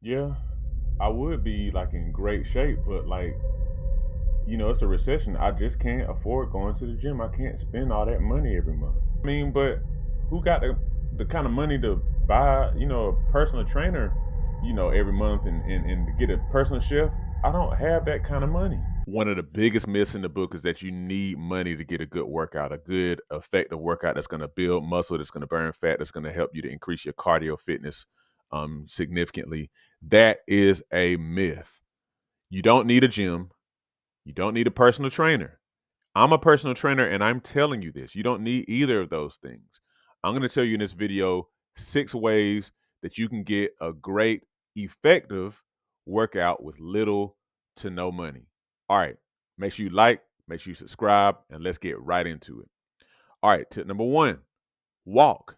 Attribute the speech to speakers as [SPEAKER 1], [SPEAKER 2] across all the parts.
[SPEAKER 1] Yeah, I would be like in great shape, but like, it's a recession. I just can't afford going to the gym. I can't spend all that money every month. I mean, but who got the kind of money to buy, a personal trainer, every month and to get a personal chef? I don't have that kind of money. One of the biggest myths in the book is that you need money to get a good workout, a good, effective workout that's going to build muscle, that's going to burn fat, that's going to help you to increase your cardio fitness significantly. That is a myth. You don't need a gym. You don't need a personal trainer. I'm a personal trainer and I'm telling you this. You don't need either of those things. I'm going to tell you in this video 6 ways that you can get a great, effective workout with little to no money. All right. Make sure you like, make sure you subscribe, and let's get right into it. All right. Tip number one, walk.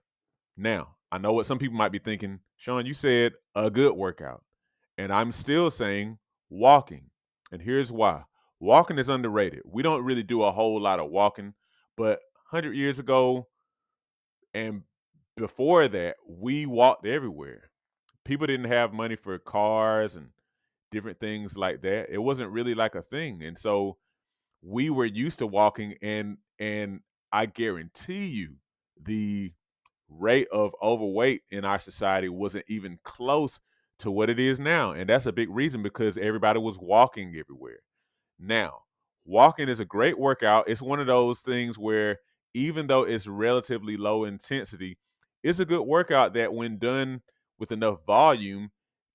[SPEAKER 1] Now, I know what some people might be thinking. Sean, you said a good workout. And I'm still saying walking. And here's why. Walking is underrated. We don't really do a whole lot of walking, but 100 years ago and before that, we walked everywhere. People didn't have money for cars and different things like that. It wasn't really like a thing. And so we were used to walking, and I guarantee you the rate of overweight in our society wasn't even close to what it is now. And that's a big reason because everybody was walking everywhere. Now, walking is a great workout. It's one of those things where even though it's relatively low intensity, it's a good workout that when done with enough volume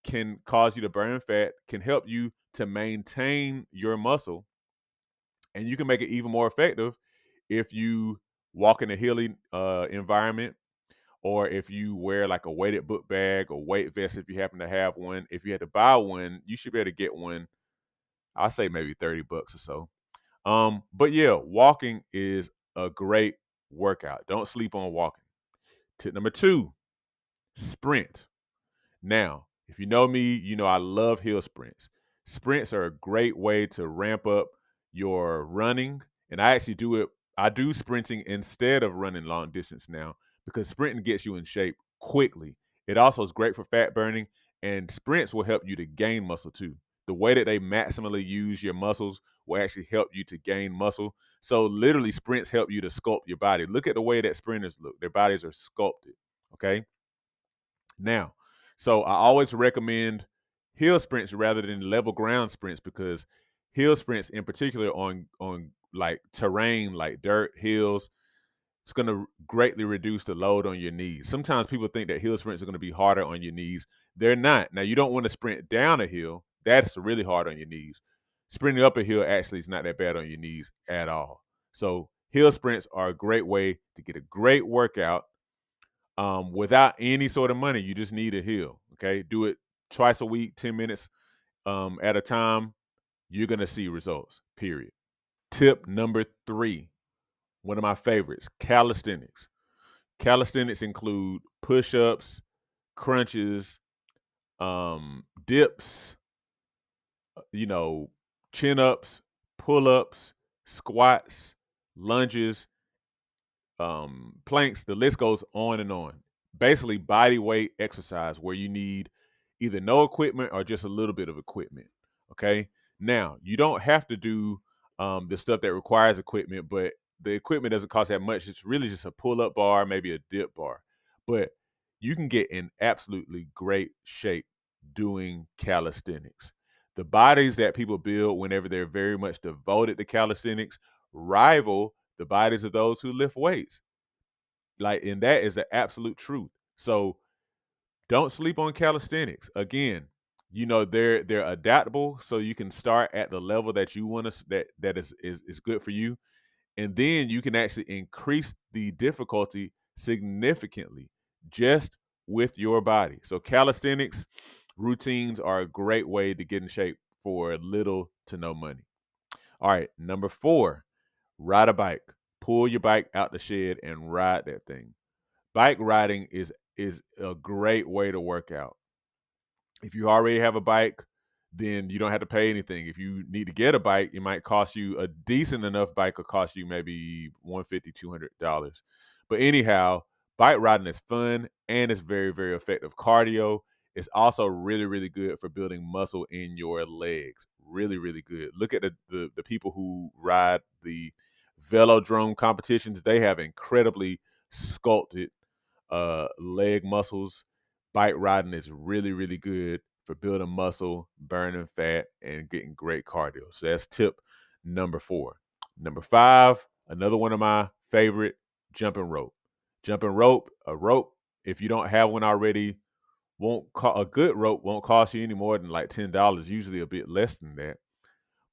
[SPEAKER 1] can cause you to burn fat, can help you to maintain your muscle, and you can make it even more effective if you walk in a hilly environment, or if you wear like a weighted book bag or weight vest if you happen to have one. If you had to buy one, you should be able to get one. I'll say maybe 30 bucks or so. But yeah, walking is a great workout. Don't sleep on walking. Tip number two, sprint. Now, if you know me, you know I love hill sprints. Sprints are a great way to ramp up your running. And I actually do it, I do sprinting instead of running long distance now because sprinting gets you in shape quickly. It also is great for fat burning, and sprints will help you to gain muscle too. The way that they maximally use your muscles will actually help you to gain muscle. So, literally, sprints help you to sculpt your body. Look at the way that sprinters look, their bodies are sculpted. Okay. Now, so I always recommend hill sprints rather than level ground sprints because hill sprints, in particular on like terrain like dirt, hills, it's going to greatly reduce the load on your knees. Sometimes people think that hill sprints are going to be harder on your knees. They're not. Now, you don't want to sprint down a hill. That's really hard on your knees. Sprinting up a hill actually is not that bad on your knees at all. So, hill sprints are a great way to get a great workout without any sort of money. You just need a hill. Okay, do it twice a week, 10 minutes at a time. You're gonna see results. Period. Tip number three, one of my favorites: calisthenics. Calisthenics include push-ups, crunches, dips, you know, chin-ups, pull-ups, squats, lunges, planks, the list goes on and on. Basically, body weight exercise where you need either no equipment or just a little bit of equipment. Okay. Now, you don't have to do the stuff that requires equipment, but the equipment doesn't cost that much. It's really just a pull up bar, maybe a dip bar. But you can get in absolutely great shape doing calisthenics. The bodies that people build whenever they're very much devoted to calisthenics rival the bodies of those who lift weights. Like, and that is the absolute truth. So don't sleep on calisthenics. Again, they're adaptable, so you can start at the level that you want to that is good for you, and then you can actually increase the difficulty significantly just with your body. So calisthenics routines are a great way to get in shape for little to no money. All right, number four, ride a bike. Pull your bike out the shed and ride that thing. Bike riding is a great way to work out. If you already have a bike, then you don't have to pay anything. If you need to get a bike, it might cost you a decent enough bike will cost you maybe 150, $200. But anyhow, bike riding is fun and it's very, very effective cardio. It's also really, really good for building muscle in your legs. Really, really good. Look at the people who ride the velodrome competitions. They have incredibly sculpted leg muscles. Bike riding is really, really good for building muscle, burning fat, and getting great cardio. So that's tip number 4. Number 5, another one of my favorite, jumping rope. Jumping rope, a rope, if you don't have one already, a good rope won't cost you any more than like $10, usually a bit less than that.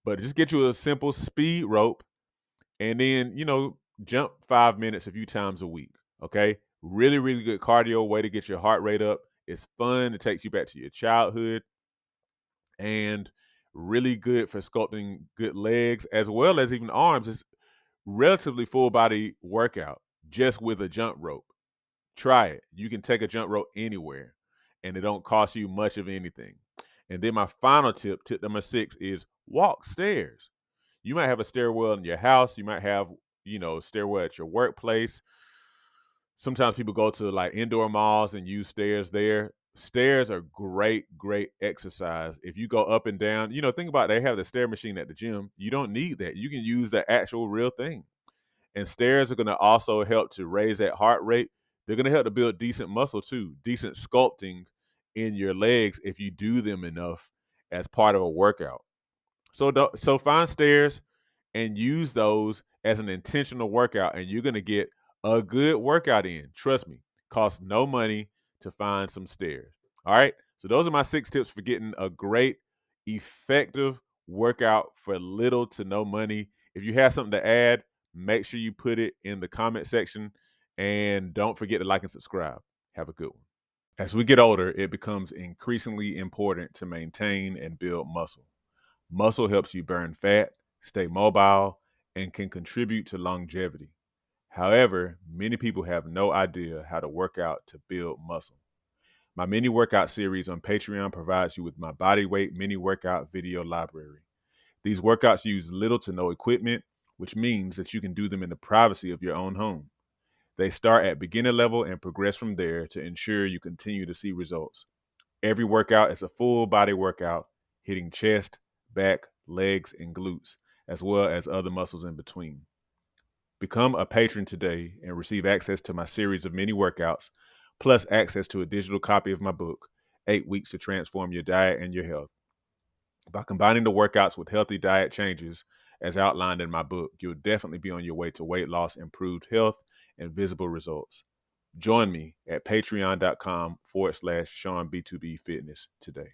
[SPEAKER 1] But just get you a simple speed rope and then, jump 5 minutes a few times a week. Okay. Really, really good cardio, way to get your heart rate up. It's fun. It takes you back to your childhood and really good for sculpting good legs as well as even arms. It's relatively full body workout just with a jump rope. Try it. You can take a jump rope anywhere and it don't cost you much of anything. And then my final tip number 6 is walk stairs. You might have a stairwell in your house, you might have, stairwell at your workplace. Sometimes people go to like indoor malls and use stairs there. Stairs are great exercise. If you go up and down, think about it, they have the stair machine at the gym. You don't need that. You can use the actual real thing. And stairs are going to also help to raise that heart rate. They're going to help to build decent muscle too, decent sculpting in your legs if you do them enough as part of a workout. So find stairs and use those as an intentional workout, and you're going to get a good workout in. Trust me, costs no money to find some stairs. All right. So those are my 6 tips for getting a great, effective workout for little to no money. If you have something to add, make sure you put it in the comment section, and don't forget to like and subscribe. Have a good one. As we get older, it becomes increasingly important to maintain and build muscle. Muscle helps you burn fat, stay mobile, and can contribute to longevity. However, many people have no idea how to work out to build muscle. My mini workout series on Patreon provides you with my body weight mini workout video library. These workouts use little to no equipment, which means that you can do them in the privacy of your own home. They start at beginner level and progress from there to ensure you continue to see results. Every workout is a full body workout, hitting chest, back, legs, and glutes, as well as other muscles in between. Become a patron today and receive access to my series of mini workouts, plus access to a digital copy of my book, 8 Weeks to Transform Your Diet and Your Health. By combining the workouts with healthy diet changes, as outlined in my book, you'll definitely be on your way to weight loss, improved health, and visible results. Join me at patreon.com/SeanB2B Fitness today.